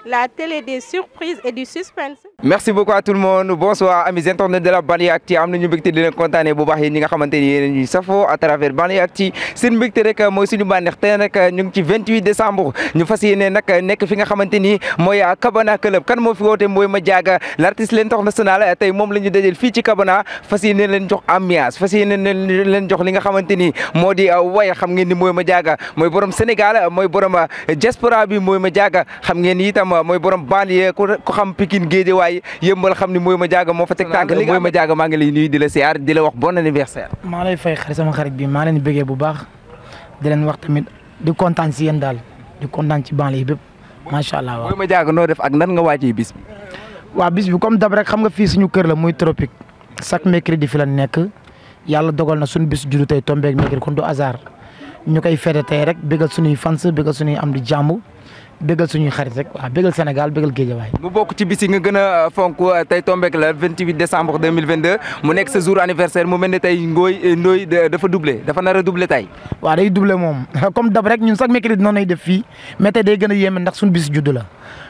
La télé des surprises et du suspense. Merci beaucoup à tout le monde. Bonsoir amis internautes de la Banlieue Actu. am nañu mbégte di leen kontaanee bu baax yéen ñi nga xamante ni yéen ñuy safoo à travers Banlieue Actu seen mbégte rek mooy suñu bànneex tey nag ñu ngi ci 28 décembre ñu fas yéene nag nekk fi nga xamante ni mooy Kabana Club kan moo fi woote mooy Madiaga l'artiste l'international tey moom la ñu dajal fii ci Kabana fas yéene leen jox ambiance fas yéene leen jox li nga xamante ni moo di way xam ngeen ni mooy Madiaga mooy borom Sénégal mooy borom diaspora bi mooy Madiaga xam ngeen ni itam mooy borom banlieue ko xam Pikine Guédiawaye yëmbal xam ni mooy Madiaga moo fa teg tànk li mooy Madiaga maa ngi lay nuyu di la siyaar di la wax bon anniversaire. maa lay fay xarit sama xarit bi maa leen bëggee bu baax di leen wax tamit di kontaan si yéen daal di kontaan ci banlieue bépp macha allah. waaw mooy Madiaga noo def ak nan nga wàccee bis bi. waaw bis bi comme dab rek xam nga fii suñu kër la muy tropique chaque mercredi fi la nekk yàlla dogal na suñu bis juddu tey tombeeg mercredi kon du hasard ñu koy fête tey rek bégal suñuy fans bégal suñuy am di jàmm. bégal suñuy xarit rek waaw bégal Sénégal bégal Guédiawaye. mu bokk ci bis yi nga gën a fonk tey tombeek la 28 décembre 2022 mu nekk sa jour anniversaire mu mel ne tey Ndoye dafa doublé dafa nar a doublé tey. waaw day doublé moom comme dab rek ñun chaque mercredi noonu lay def fii mais tey day gën a yéeme ndax suñu bis juddu la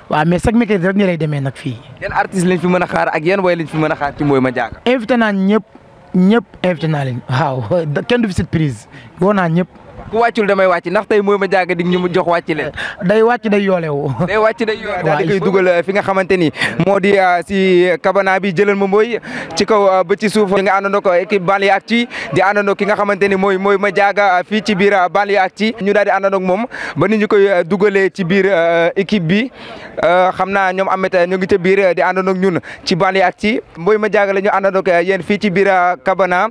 waaw mais chaque mercredi rek ni lay demee nag fii. yan artistes lañ fi mën a xaar ak yan way lañ fi mën a xaar ci mooy Madiaga. invité naa ñëpp invité naa leen waaw kenn du fi surprise woo naa ñëpp. ku wàccul damay wàcc ndax tey mooy Madiaga dig ñu jox wàcc leen. day wàcc day yoolewu. day wàcc day yoolewu daal di koy dugal fi nga xamante ni moo di si Kabana bi jëlal ma mooy ci kaw ba ci suuf. nga àndandoo ko équipe Banlieue Actu di àndandoo ki nga xamante ni mooy Madiaga fii ci biir Banlieue Actu ñu daal di àndandoo ak moom ba ni ñu koy dugalee ci biir équipe bi xam naa ñoom Amet ñu ngi ca biir di àndandoo ak ñun ci Banlieue Actu mooy Madiaga la ñu àndandoo ak yéen fii ci biir Kabana.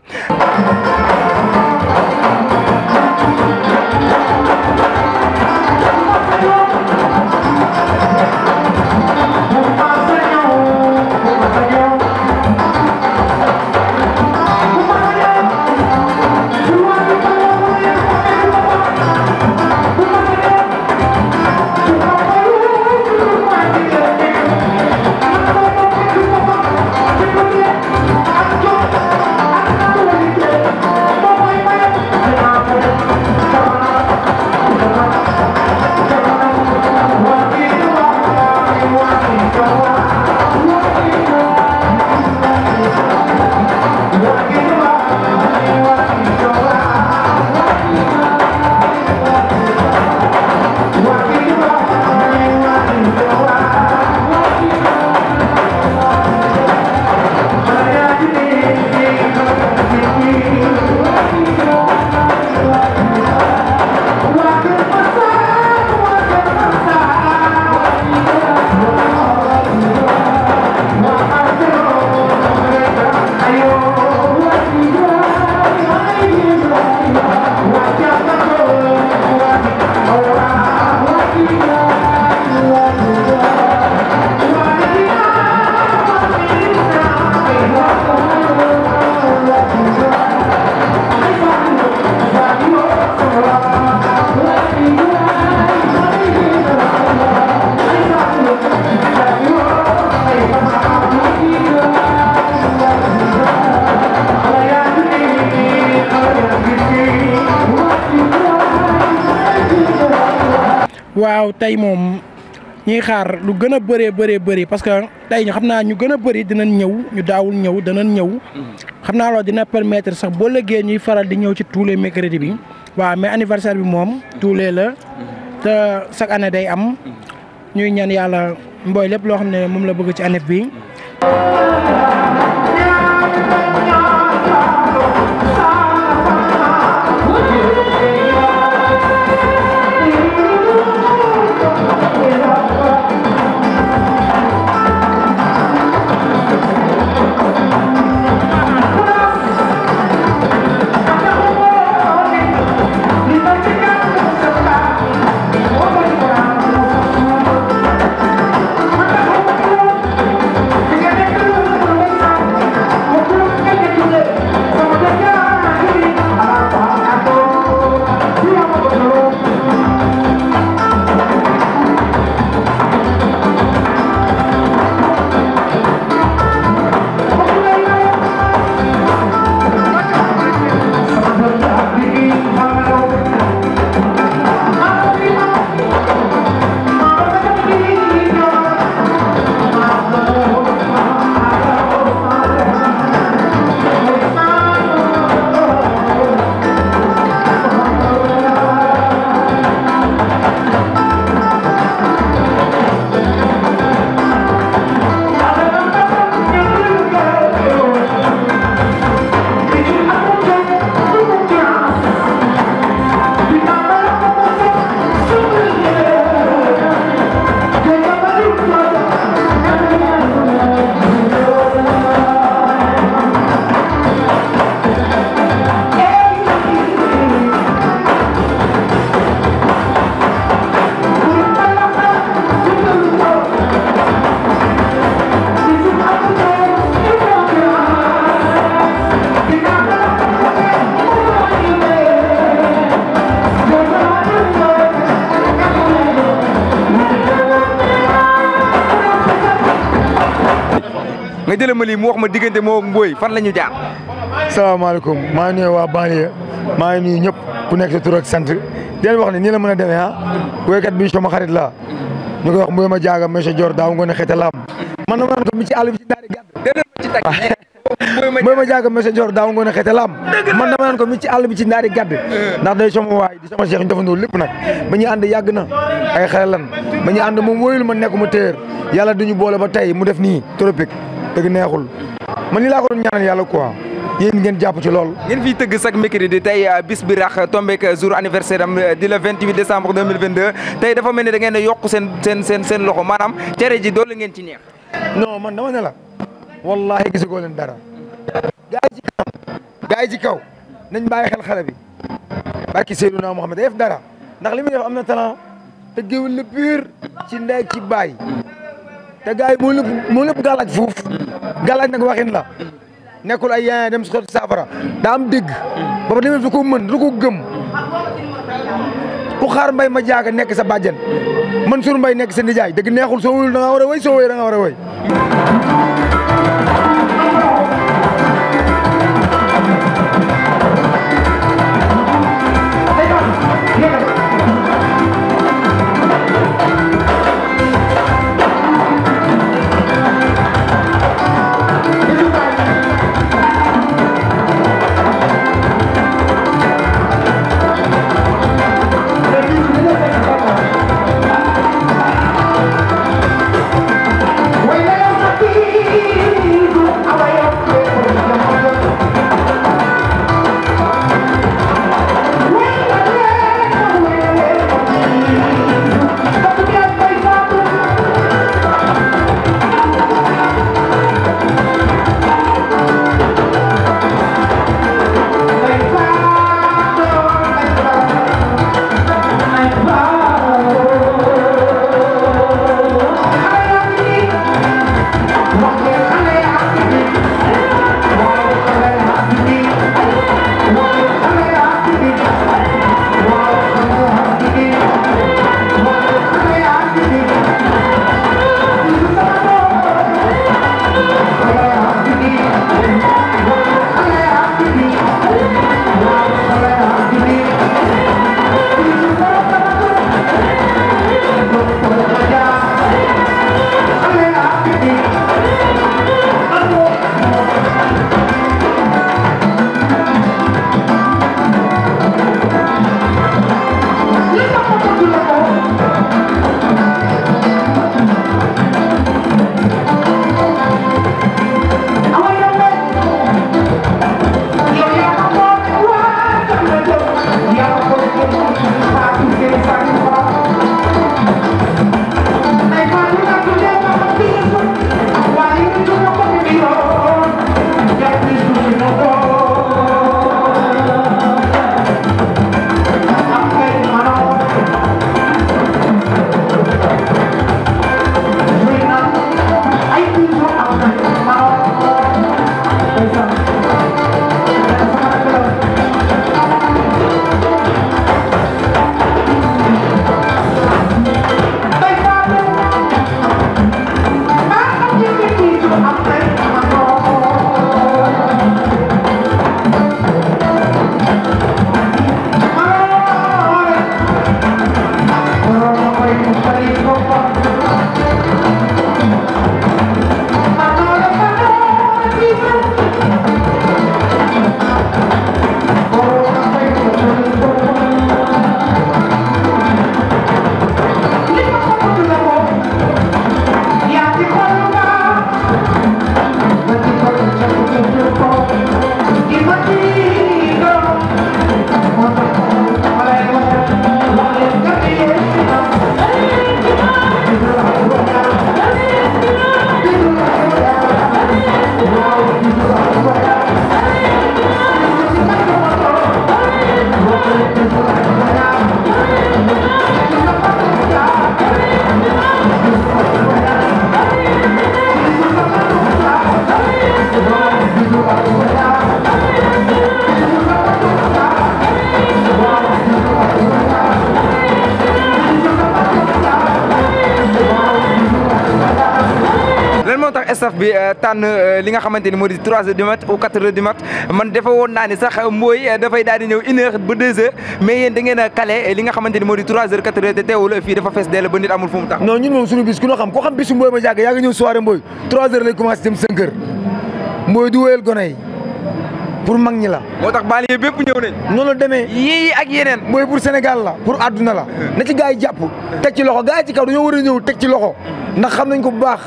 waaw tey moom ñuy xaar lu gën a bëri parce que tey ñu xam naa ñu gën a bëri dinañ ñëw ñu daawul ñëw danañ ñëw xam naa loolu dina permettre sax boo lëggee ñuy faral di ñëw ci tous les mercredis bi waaw mais anniversaire bi moom tous les la te chaque année day am ñuy ñaan yàlla mbooy lépp loo xam ne moom la bëgg ci année bi. jëlee ma lii mu wax ma diggante moo Mboy fan la ñu jaar. salaamaaleykum maa ngi nuyu waa banlieue maa ngi nuyu ñëpp ku nekk sa tur ak sant di leen wax ne nii la mën a demee ah woykat bi sama xarit la ñu koy wax Mboy ma jaaga monsieur Dior daaw ngoone xeeta laam man dama naan ko mi ci àll bi ci naari gàdd Mboy ma jaaga monsieur Dior daaw ngoone xeeta laam man dama naan ko mi ci àll bi ci naari gàdd ndax day sama waay di sama cheikh ñu defandoo lépp nag ba ñuy ànd yàgg na ay xale lan ba ñuy ànd moom woyul ma nekkuma téer yàlla duñu boole ba tey mu def nii tropique dëgg neexul man nii laa ko doon ñaanal yàlla quoi yéen ngeen jàpp ci lool. ngeen fiy tëgg chaque mercredi tey bis bi rax tombé jour anniversaire am di le 28 décembre 2022 tey dafa mel ni da ngeen a yokk seen loxo maanaam cere ji doole ngeen ci neex. non man dama ne la wallahi gisagoo leen dara gaa yi ci kaw nañ bàyyi xel xale bi barki Seydina Mohamed def dara ndax li muy def am na talent te géwél la pur ci ndey ci baay te gaa yi moo lépp gàllaaj fuuf gàllaaj nag waxin la nekkul ay yaa dem sotti saafara daa am dégg ba ba demee du ko mën du ko gëm ku xaar mbay ma jaaga nekk sa bàjjen Mansour Mbaye nekk sa nijaay dëgg neexul soo wuyul da nga war a wéy soo wéy da nga war a wéy staff bi tànn li nga xamante ni moo di 3 heures du mat ou 4 heures du mat man defe woon naa ni sax mooy dafay daal di ñëw 1 heure ba 2 heures mais yéen da ngeen a calé li nga xamante ni moo di 3 heures 4 heures te teewul fii dafa fees dell ba nit amul fu mu tax. non ñun moom suñu bis ku ñu xam ko xam bisu Mboye ma jàgg yaa ngi ñëw soirée Mboye 3 heures lay commencé dem 5 heures Mboye du wéyal gone yi pour mag ñi la. moo tax banlieue bépp ñëw nañ. noonu la demee yii ak yeneen. Mboye pour Sénégal la pour àdduna la na ci gars yi jàpp teg ci loxo gars yi ci kaw dañoo war a ñëw teg ci loxo ndax xam nañ ko bu baax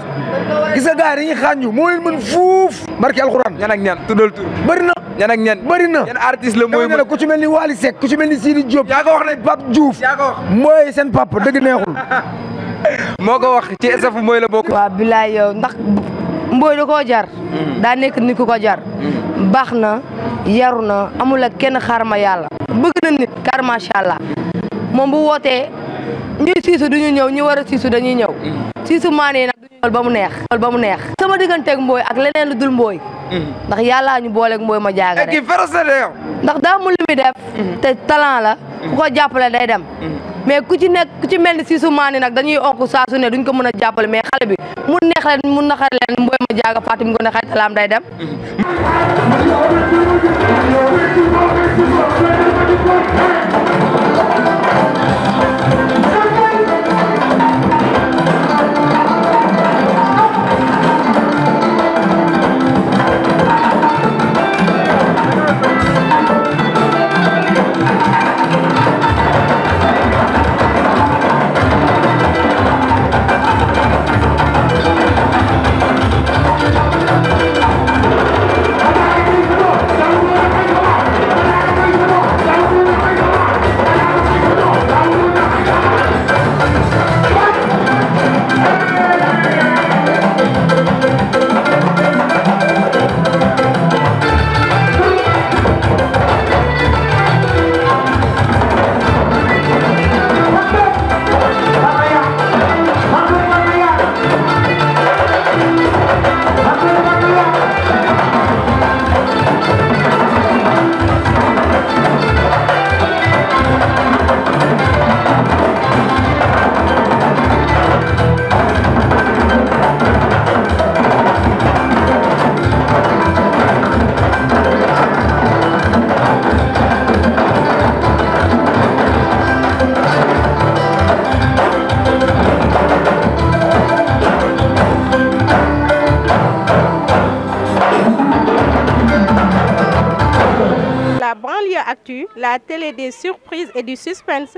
gis nga gars yi dañuy xàññu moo leen mën fuuf barki alxuraan. ñan ak ñan tuddal tur. bëri na ñan ak ñan bëri na ñan artiste la mooy ku ci mel ni Wally Seck ku ci mel ni Sidi Diop. yaa ko wax ne Pape Diouf. yaa ko wax Mboye seen papa dëgg neexul. moo ko wax ci staff Mboye la bokk. waaw bilaay yow ndax Mboye da koo jar. daa nekk nit ku ko jar. baax na yaru na amul ak kenn xaar ma yàlla. bëgg na nit car macha allah moom bu wootee ñuy siisu duñu ñëw ñu war a siisu dañuy ñëw. siisu maane nag duñu ñëw ba mu neex. ba mu neex sama digganteeg Mboye ak leneen lu dul Mboye. ndax yàllaa ñu booleeg Mboye ma jaaga rek. ndax daa mu li muy def. te talent la. ku ko jàppale day dem. mais ku ci mel ni siisu maane nag dañuy onk saa su ne duñ ko mën a jàppale mais xale bi mu neex leen mu naqar leen Mboye ma jaaga Fatim Ngoné Xaytalaam day dem. La banlieue actu, la télé des surprises et du suspense.